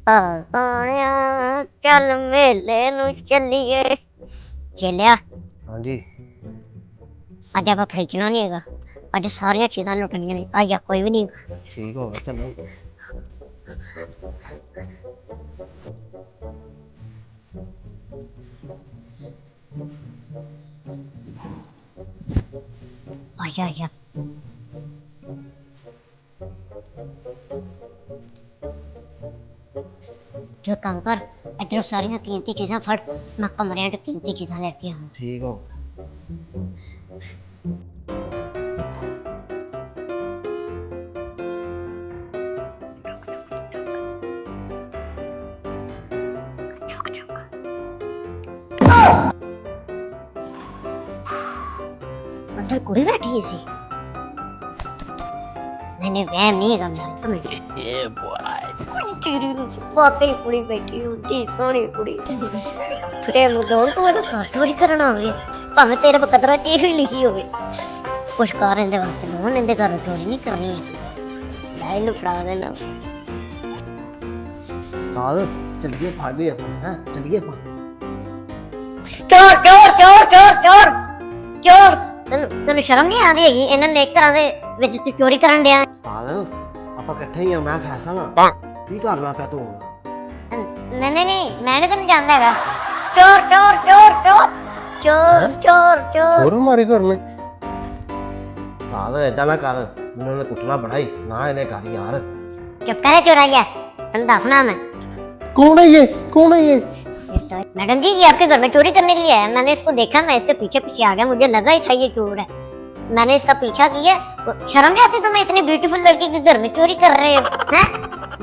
सोनिया चल मेले नू चलिए चलिया हाँ जी अज आप खरीदना नहीं है अज सारिया चीज़ां लुटनिया ने अज कोई भी नहीं ठीक हो गया चलो आजा आजा जो काम कर इधरों सारिया कीमती चीज़ां फड़ मैं कमरे च कीमती चीज़ां लेके आऊं ठीक हो अंदर कुड़ी बैठी सी नहीं वहम नहीं है मेरा तो मैं ये बॉय तेरी वाकई कुड़ी बैठी होती सोहनी कुड़ी प्रेम दोन तू तो घर चोरी करना हो गया भावे तेरे पर कदरा टेक ही लिखी होवे कुछ कर इंदे वास्ते लोन इंदे घर चोरी नहीं करनी लै इनू फड़ा देना साल चलिए फाड़ लिया हैं चलिए अपन चोर चोर चोर चोर चोर चोर ਤੈਨੂੰ ਸ਼ਰਮ ਨਹੀਂ ਆਉਂਦੀ ਹੈਗੀ ਇਹਨਾਂ ਨੇ ਇੱਕ ਤਰ੍ਹਾਂ ਦੇ ਵਿੱਚ ਤੂੰ ਚੋਰੀ ਕਰਨ ਡਿਆ ਸਾਲ ਆਪਾਂ ਇਕੱਠੇ ਹੀ ਆ ਮੈਂ ਫੈਸਾ ਨਾ ਕੀ ਕਰਨਾ ਪਿਆ ਤੂੰ ਨਹੀਂ ਨਹੀਂ ਨਹੀਂ ਮੈਂ ਨਹੀਂ ਤੈਨੂੰ ਜਾਣਦਾ ਹੈਗਾ ਚੋਰ ਚੋਰ ਚੋਰ ਚੋਰ ਚੋਰ ਚੋਰ ਚੋਰ ਹੋਰ ਮਾਰੀ ਘਰ में ਸਾਲ ਏਦਾਂ ਨਾ ਕਰ ਮੈਨੂੰ ਨੇ ਕੁੱਟਣਾ ਬੜਾਈ ਨਾ ਇਹਨੇ ਕਰ ਯਾਰ ਚੁੱਪ ਕਰੇ ਚੋਰਾਇਆ ਤੈਨੂੰ ਦੱਸਣਾ मैं कौन है ये मैडम जी ये आपके घर में चोरी करने के लिए आया मैंने इसको देखा मैं इसके पीछे पीछे आ गया मुझे लगा ही था ये चोर है मैंने इसका पीछा किया शर्म नहीं आती तुम्हें इतनी ब्यूटीफुल लड़की के घर में चोरी कर रहे हो हैं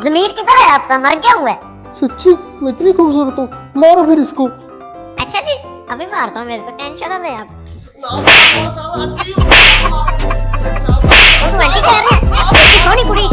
जमीर किधर है आपका मर क्या हुआ है सच्ची मैं इतनी खूबसूरत हूँ मारो फिर इसको अच्छा जी अभी मारता हूँ मेरे को टेंशन ना ले आप तू आंटी कह रहे हैं सोनी कुड़ी